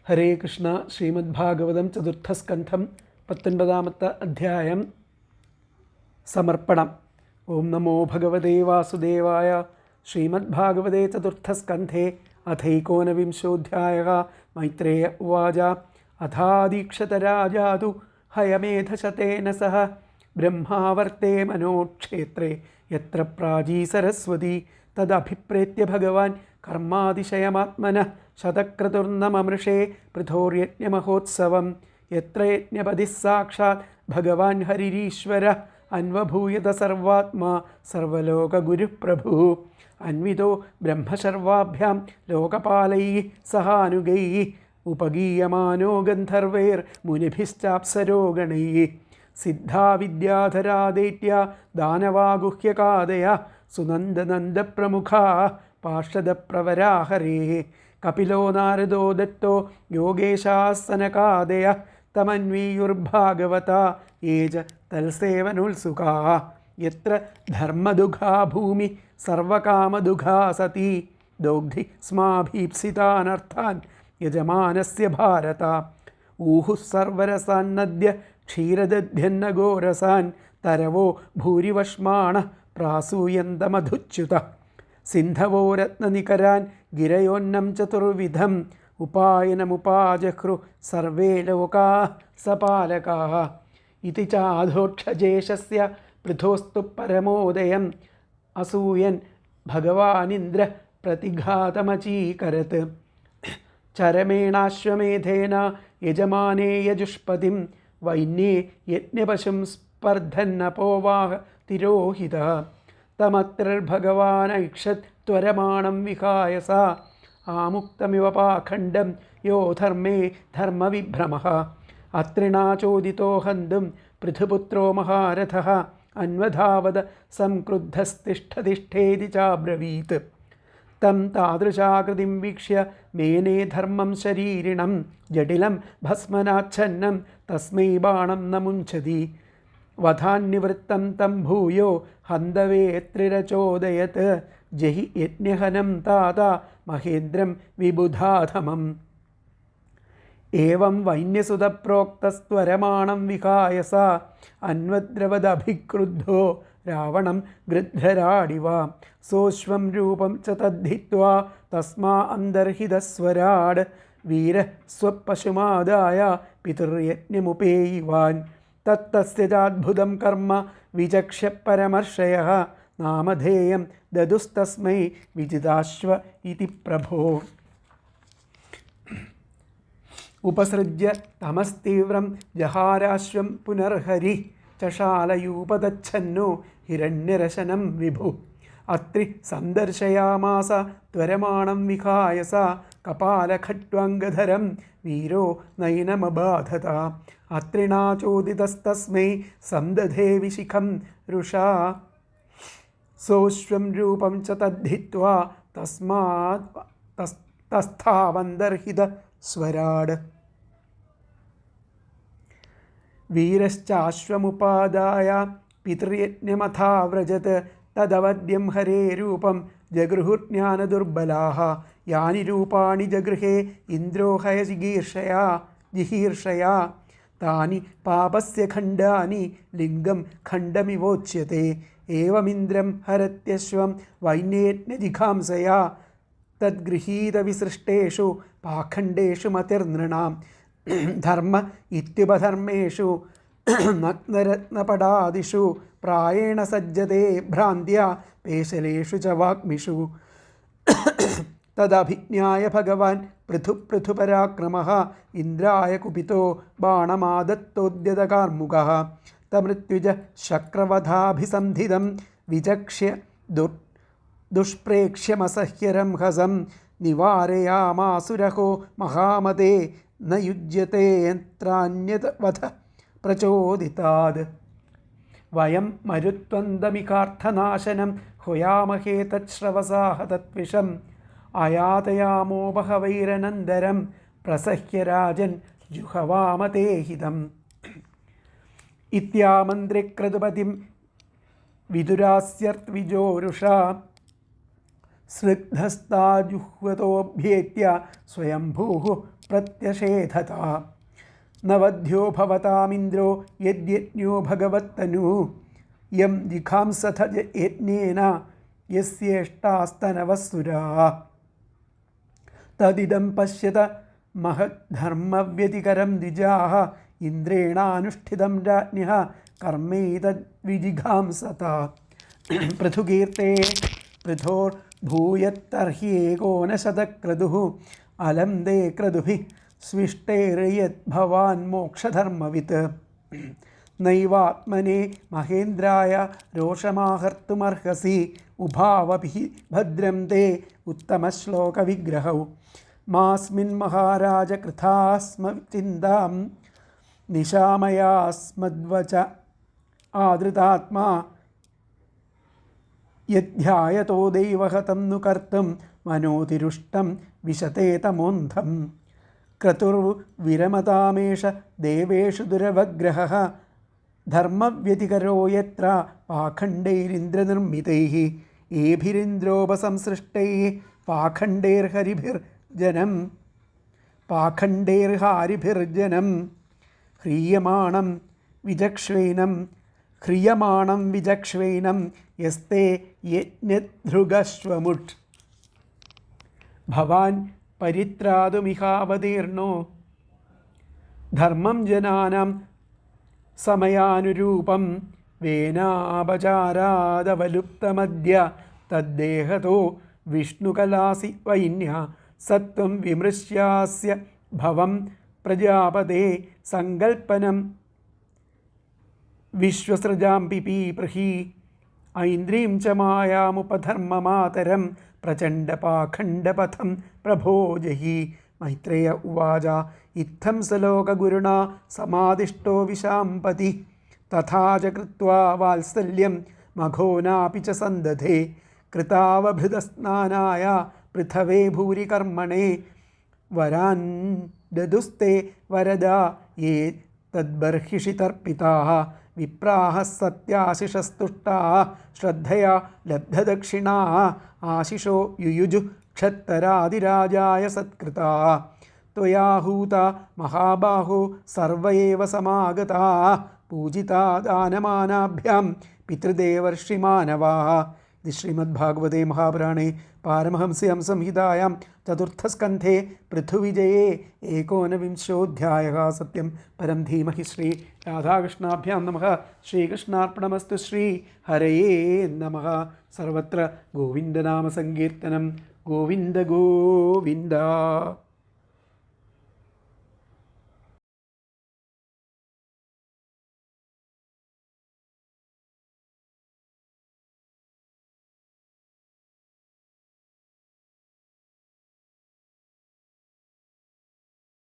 ഹരേ കൃഷ്ണ. ശ്രീമദ്ഭാഗവതം ചതുർത്ഥസ്കന്ധം 19 അധ്യായം സമർപ്പണം. ഓം നമോ ഭഗവതേ വാസുദേവായ. ശ്രീമദ്ഭാഗവതേ ചതുർത്ഥസ്കന്ധേ അഥൈകോനവിംശോऽധ്യായः. മൈത്രേയ ഉവാച. അഥാദീക്ഷതരാജാതു ഹയമേധശതേന സഹ ബ്രഹ്മാവർത്തേ മനോക്ഷേത്രേ യത്ര പ്രാചീ സരസ്വതി തദഭിപ്രേത്യ ഭഗവാൻ കർമാതിശയമാത്മനഃ ശതക്രതുർന്നമമൃഷേ പൃഥോർയജ്ഞമഹോത്സവം യത്ര യജ്ഞപതിഃ സാക്ഷാത് ഭഗവാൻ ഹരിരീശ്വരഃ അന്വഭൂയത സർവാത്മാ സർവലോകഗുരുഃപ്രഭുഃ അന്വിതോ ബ്രഹ്മശർവാഭ്യാം ലോകപാലൈഃ സഹാനുഗൈഃ ഉപഗീയമാനോ ഗന്ധർവൈർമുനിഭിശ്ചാപ്സരോ ഗണൈഃ സിദ്ധാവിദ്യാധരാ ദൈത്യാ ദാനവാഗുഹ്യകാദയഃ സുനന്ദനന്ദപ്രമുഖാഃ പാർഷദപ്രവരാഹരേः കപിലോ നാരദോ ദത്തോ യോഗേശാസ്സനകാദയഃ തമന്വീയുർഭാഗവതാ യേ ച തൽസേവനോത്സുകാഃ യത്ര ധർമ്മദുഃഖാ ഭൂമി സർവകാമദുഃഖാ സതി ദോഗ്ധി സ്മാഭീപ്സിതാനർത്ഥാൻ യജമാനസ്യ ഭാരത ഊഹുഃ സർവരസാൻ നദ്യ ക്ഷീരദധ്യന്നഗോരസാൻ തരവോ ഭൂരിവഷ്മാണഃ പ്രാസൂയന്തമധുച്യുതഃ സിന്ധവോ രത്നനികരാൻ ഗിരയോന്നം ചതുർവിധം ഉപായനമുപാജഹ്രു സർവേ ലോകാഃ സപാലകാഃ ഇതി ചാധോക്ഷജേഷസ്യ പൃഥോസ്തു പരമോദയം അസൂയൻ ഭഗവാനിന്ദ്ര പ്രതിഘാതമചീകരത് ചരമേണാശ്വമേധേന യജമാനേ യജുഷ്പതിം വൈന്യേ യജ്ഞപശും സ്പർദ്ധന്നപോവാഹ തിരോഹിതഃ തമത്രർഭഗവാനൈക്ഷത് ത്വരമാണം വിഹായ സ ആമുക്തമിവ പാഖണ്ഡം യോ ധർമ്മേ ധർമ്മവിഭ്രമഃ അത്രിണാചോദിതോ ഹന്തും പൃഥുപുത്രോ മഹാരഥഃ അന്വധാവത സംക്രുദ്ധസ്തിഷ്ഠതിഷ്ഠേതി ചാബ്രവീത് തം താദൃശാകൃതിം വീക്ഷ്യ മേനേ ധർമ്മം ശരീരിണം ജടിലം ഭസ്മനാച്ഛന്നം തസ്മൈ ബാണം ന മുഞ്ചതി വധാന്നിവൃത്തം തം ഭൂയോ ഹന്തവേത്രിരചോദയത് ജഹി യജ്ഞഹനം താത മഹേന്ദ്രം വിബുധാധമം ഏവം വൈന്യസുതപ്രോക്തസ്ത്വരമാണം വിഹായ സ അന്വദ്രവദഭിക്രുദ്ധോ രാവണം ഗൃധ്രരാടിവ സോശ്വം രൂപം ച തദ്ധിത്വാ തസ്മാ അന്തർഹിതസ്വരാട് വീര സ്വപശുമാദായ പിതൃയജ്ഞമുപേയിവാൻ തത്തസ്യ ചാദ്ഭുതം കർമ്മ വിചക്ഷ്യ പരമർഷയഃ നാമധേയം ദദുസ്തസ്മൈ വിജിതാശ്വ ഇതി പ്രഭോ ഉപസൃജ്യ തമസ്തീവ്രം ജഹാരാശ്വം പുനർഹരി ചഷാലയൂപതച്ഛന്നോ ഹിരണ്യരശനം വിഭു അത്രി സന്ദർശയാമാസ ത്വരമാണം വിഹായ സ കപാലഖട്വാംഗധരം വീരോ നൈനമബാധത അത്രിണാചോദിതസ്തസ്മൈ സന്ദധേ വിശിഖം രുഷാ സോശ്വം രൂപം ച തദ്ധിത്വാ തസ്മാത് തസ്ഥാവന്തർഹിത സ്വരാട് വീരശ്ചാശ്വമുപാദായ പിതൃയജ്ഞമഥാവ്രജത് തദവദ്യം ഹരേ രൂപം ജഗൃഹുജ്ഞാനദുർബലാഃ യാനി രൂപാണി ജഗൃഹേ ഇന്ദ്രോ ജിഹീർഷയാ താനി പാപസ്യ ഖണ്ഡാനി ലിംഗം ഖണ്ഡമിവോച്യത്തെ ഏവമിന്ദ്രം ഹരത്യശ്വം വൈന്യേജ്ഞജിഘാംസയാ തദ്ഗൃഹീതവിസൃഷ്ടേഷു പാഖണ്ഡേഷു മതിർനൃണാം ധർമ്മ ഇത്യുപധർമ്മേഷു നഗ്നരത്നപടാദിഷു പ്രായേണ സജ്ജതേ ഭ്രാന്ത്യ പേശലേഷു ച വാഗ്മിഷു തദഭിജ്ഞായ ഭഗവാൻ പൃഥുപരാക്രമഃ ഇന്ദ്രായ കുപിതോ ബാണമാദത്തോദ്യതകാർമുകഃ തമൃത്യുജ ശക്രവധാഭിസന്ധിതം വിചക്ഷ്യ ദുഷ്പ്രേക്ഷ്യമസഹ്യരം ഹസം നിവാരയാമാസുരഹോ മഹാമതേ ന യുജ്യതേത്രാന്യവധ പ്രചോദിതാത് വയം മരുത്വന്തമികാർത്ഥനാശനം ഹുയാമഹേ തശ്രവസാഹ തത്വിഷം അയാതയാമോ ബഹവൈരനന്തരം പ്രസഹ്യ രാജൻ ജുഹവാമതേ ഹിതം ഇത്യാമന്ത്രിക്രതുപതിം വിദുരാസ്യർദ്വിജോരുഷാ സ്നിഗ്ധസ്താജുഹ്വതോഭ്യേത്യ സ്വയംഭൂഃ प्रत्यषेधता नवध्यो भवतामिन्द्रो यद्यज्ञो भगवत्तनु यं जिघांसथ यज्ञेन यस्येष्टास्तनवसुराः तदिदं पश्यत महद्धर्मव्यतिकरं द्विजाः इन्द्रेणानुष्ठितं राज्ञः कर्मैतद्विजिघांसत पृथुकीर्ते पृथोर्भूयत्तर्ह्येको न शतक्रतुः अलं दे क्रतुभिः स्विष्टैर्यद्भवान् मोक्षधर्मवित् नैवात्मने महेन्द्राय रोषमाहर्तुमर्हसि उभावभिः भद्रं ते उत्तमश्लोकविग्रहौ मास्मिन् महाराज कृतास्म चिन्तां निशामयास्मद्वच आदृतात्मा यध्यायतो दैवहतं नु कर्तुं मनोतिरुष्टं विशते तमोन्धं क्रतुर्विरमतामेष देवेषु दुरवग्रहः धर्मव्यतिकरो यत्र पाखण्डैरिन्द्रनिर्मितैः एभिरिन्द्रोपसंसृष्टैः पाखण्डैर्हारिभिर्जनं ह्रियमाणं विचक्ष्वैनं यस्ते यज्ञधृगश्वमुट् भवान् परित्रातुमिहावतीर्णो धर्मं जनानां समयानुरूपं वेनापचारादवलुप्तमद्य तद्देहतो विष्णुकलासि वैन्या सत्वं विमृश्यास्य भवं प्रजापते सङ्कल्पनं विश्वसृजां पिपीप्रहि ऐन्द्रीं च मायामुपधर्ममातरं प्रचण्डपाखण्डपथं प्रभो जहि मैत्रेय उवाच इत्थं स लोकगुरुणा समादिष्टो विशाम्पति तथा च कृत्वा वात्सल्यं मघोनापि च सन्दधे कृतावभृतस्नानाय पृथवे भूरि कर्मणे वरान् ददुस्ते वरदा ये तद्बर्हिषि तर्पिताः विप्राः सत्याशिषस्तुष्टाः श्रद्धया लब्धदक्षिणाः आशिषो युयुजु क्षत्तरादिराजाय सत्कृताः त्वया हूता महाबाहो सर्व एव समागताः पूजिता दानमानाभ्यां पितृदेवर्षिमानवाः इति श्रीमद्भागवते महापुराणे पारमहंस्यां संहितायां चतुर्थस्कन्धे पृथुविजये 19विंशोऽध्यायः सत्यं परं धीमहि श्री राधाकृष्णाभ्यां नमः श्रीकृष्णार्पणमस्तु श्री हरये नमः सर्वत्र गोविन्दनामसङ्कीर्तनं गोविन्द गोविन्द।